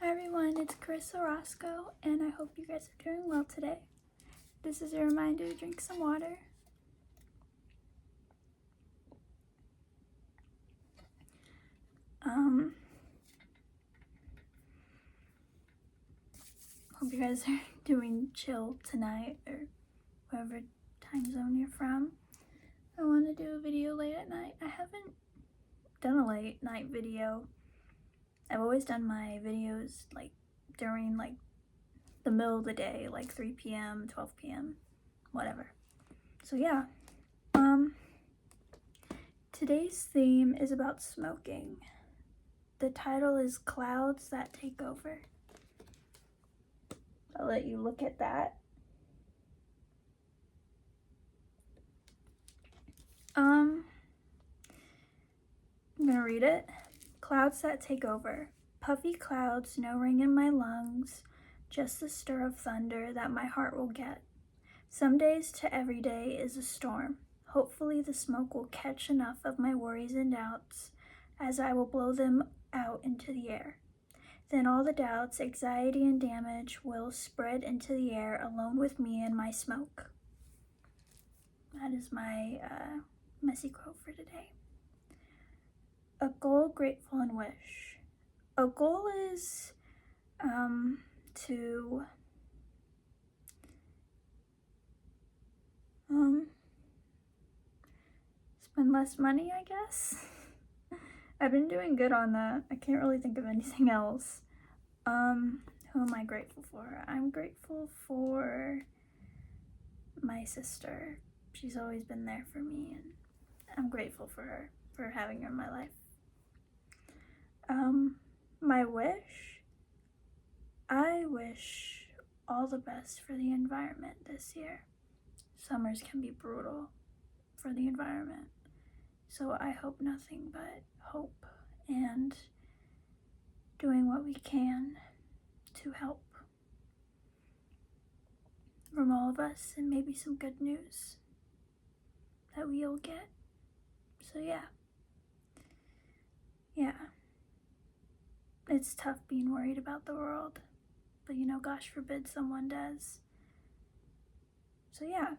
Hi everyone, it's Carissa Roscoe, and I hope you guys are doing well today. This is a reminder to drink some water. Hope you guys are doing chill tonight or whatever time zone you're from. I want to do a video late at night. I haven't done a late night video. I've always done my videos during the middle of the day, like 3 p.m., 12 p.m., whatever. So yeah, today's theme is about smoking. The title is Clouds That Take Over. I'll let you look at that. I'm gonna read it. Clouds that take over. Puffy clouds, no ring in my lungs, just the stir of thunder that my heart will get. Some days to every day is a storm. Hopefully the smoke will catch enough of my worries and doubts as I will blow them out into the air. Then all the doubts, anxiety, and damage will spread into the air alone with me and my smoke. That is my messy quote for today. A goal, grateful, and wish. A goal is to spend less money, I guess. I've been doing good on that. I can't really think of anything else. Who am I grateful for? I'm grateful for my sister. She's always been there for me, and I'm grateful for her, for having her in my life. My wish? I wish all the best for the environment this year. Summers can be brutal for the environment, so I hope nothing but hope and doing what we can to help from all of us, and maybe some good news that we'll get. So yeah, it's tough being worried about the world, but gosh forbid someone does. So yeah,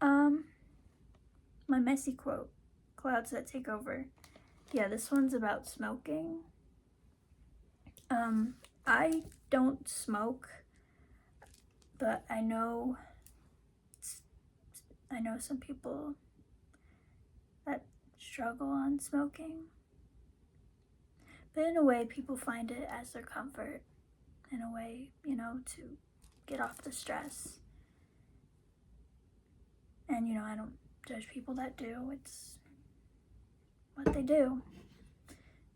my messy quote, clouds that take over. Yeah, this one's about smoking. I don't smoke, but I know some people that struggle on smoking. But in a way, people find it as their comfort, in a way, to get off the stress. And, I don't judge people that do. It's what they do.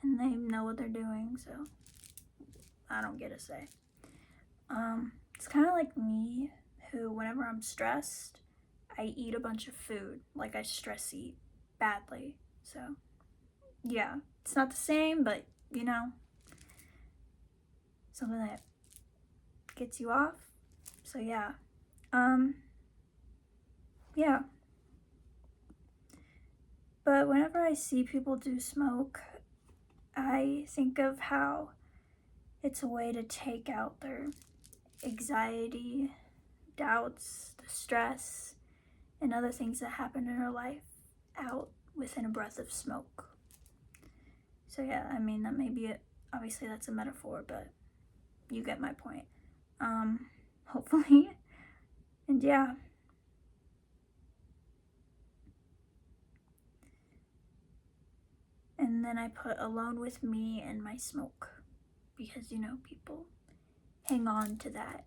And they know what they're doing, so I don't get a say. It's kind of like me, who whenever I'm stressed, I eat a bunch of food. Like I stress eat badly. So, yeah, it's not the same, but something that gets you off. So yeah. Yeah. But whenever I see people do smoke, I think of how it's a way to take out their anxiety, doubts, the stress, and other things that happen in their life out within a breath of smoke. So yeah, I mean, that may be it. Obviously that's a metaphor, but you get my point. Hopefully. And yeah. And then I put alone with me and my smoke, because people hang on to that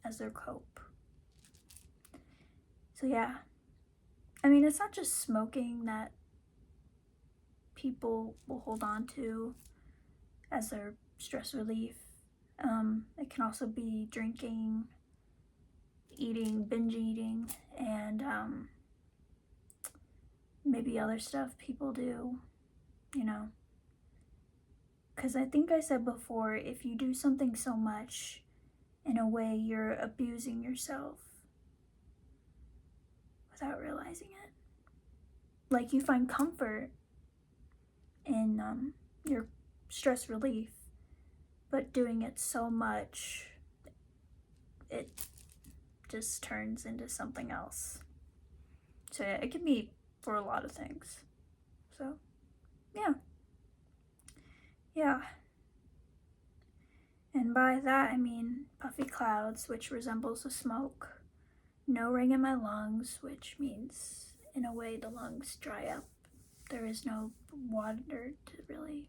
as their cope. So yeah, I mean, it's not just smoking that people will hold on to as their stress relief. It can also be drinking, eating, binge eating, and maybe other stuff people do, because I think I said before, if you do something so much, in a way you're abusing yourself without realizing it. Like, you find comfort in your stress relief, but doing it so much, it just turns into something else. So yeah, it can be for a lot of things. So yeah. And by that I mean puffy clouds, which resembles the smoke, no ring in my lungs, which means in a way the lungs dry up. There is no water to really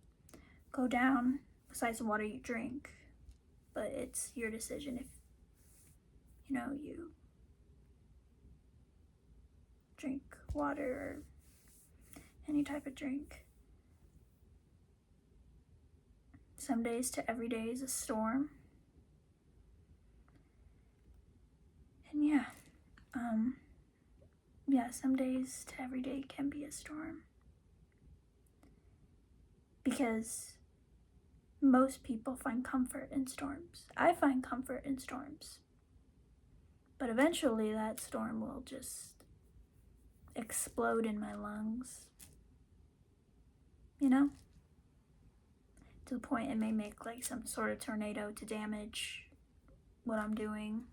go down besides the water you drink, but it's your decision if you drink water or any type of drink. Some days to every day is a storm. And some days to every day can be a storm. Because most people find comfort in storms. I find comfort in storms. But eventually that storm will just explode in my lungs. To the point it may make like some sort of tornado to damage what I'm doing.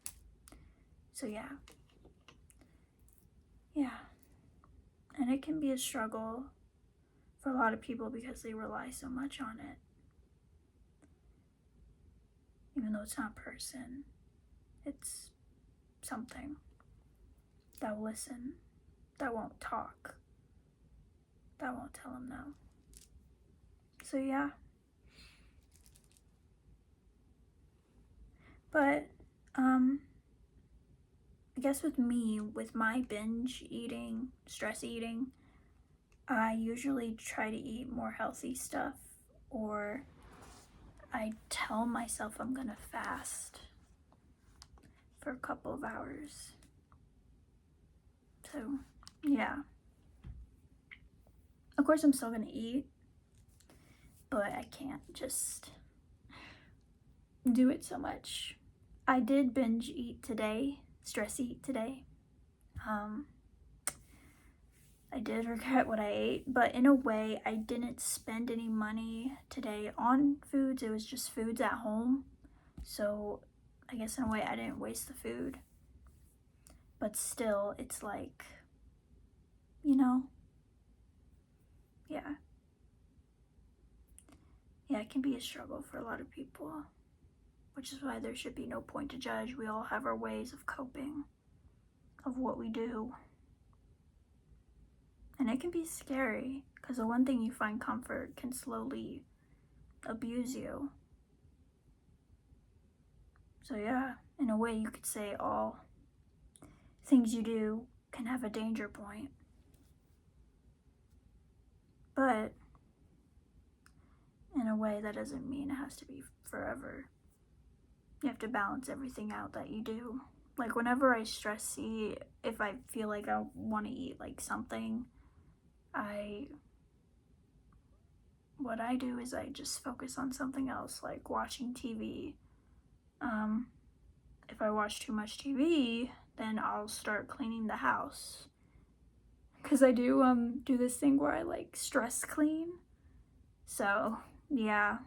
So yeah. And it can be a struggle for a lot of people because they rely so much on it. Even though it's not a person, it's something that will listen, that won't talk, that won't tell them no. So yeah. But I guess with me, with my binge eating, stress eating, I usually try to eat more healthy stuff, or I tell myself I'm gonna fast for a couple of hours. So yeah. Of course I'm still gonna eat, but I can't just do it so much. I did binge eat today, stress eat today. I did regret what I ate, but in a way I didn't spend any money today on foods. It was just foods at home. So I guess in a way I didn't waste the food. But still, it's like, yeah. Yeah, it can be a struggle for a lot of people, which is why there should be no point to judge. We all have our ways of coping, of what we do. And it can be scary, because the one thing you find comfort can slowly abuse you. So yeah, in a way you could say all things you do can have a danger point. But in a way that doesn't mean it has to be forever. You have to balance everything out that you do. Like whenever I stress eat, if I feel like I want to eat like something, what I do is I just focus on something else, like watching TV. If I watch too much TV, then I'll start cleaning the house. Because I do this thing where I like stress clean. So yeah.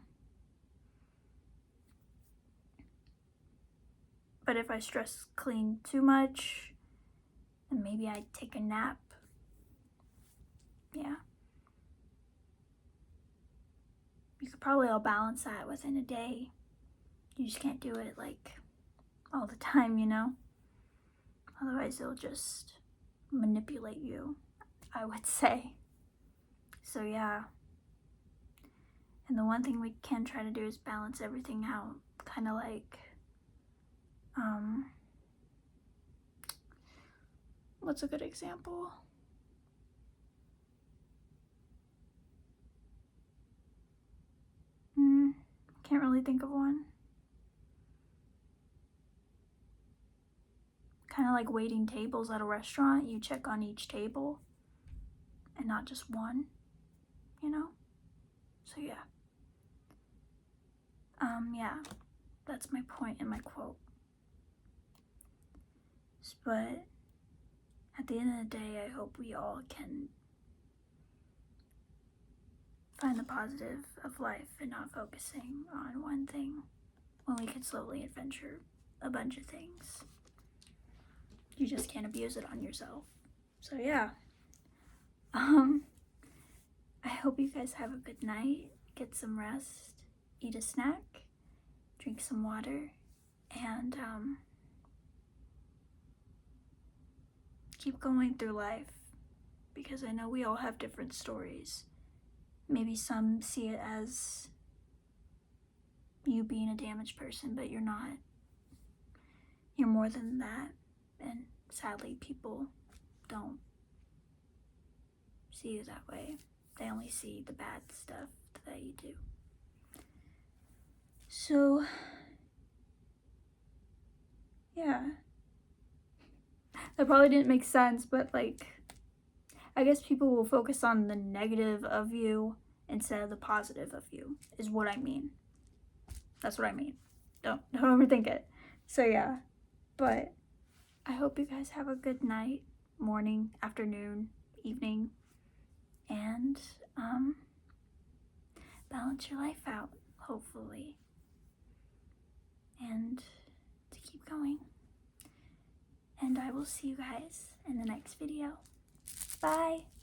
But if I stress clean too much, then maybe I take a nap. Yeah. You could probably all balance that within a day. You just can't do it like all the time, Otherwise it'll just manipulate you, I would say. So yeah. And the one thing we can try to do is balance everything out. Kind of like, what's a good example? Can't really think of one. Kind of like waiting tables at a restaurant. You check on each table and not just one, So yeah. Yeah, that's my point in my quote. But at the end of the day, I hope we all can find the positive of life and not focusing on one thing when we could slowly adventure a bunch of things. You just can't abuse it on yourself. So yeah. I hope you guys have a good night, get some rest, eat a snack, drink some water, and keep going through life, because I know we all have different stories. Maybe some see it as you being a damaged person, but you're not. You're more than that, and sadly people don't see you that way. They only see the bad stuff that you do. So yeah, that probably didn't make sense, but like, I guess people will focus on the negative of you instead of the positive of you, is what I mean. That's what I mean. Don't overthink it. So yeah, but I hope you guys have a good night, morning, afternoon, evening, and balance your life out, hopefully, and to keep going. And I will see you guys in the next video. Bye!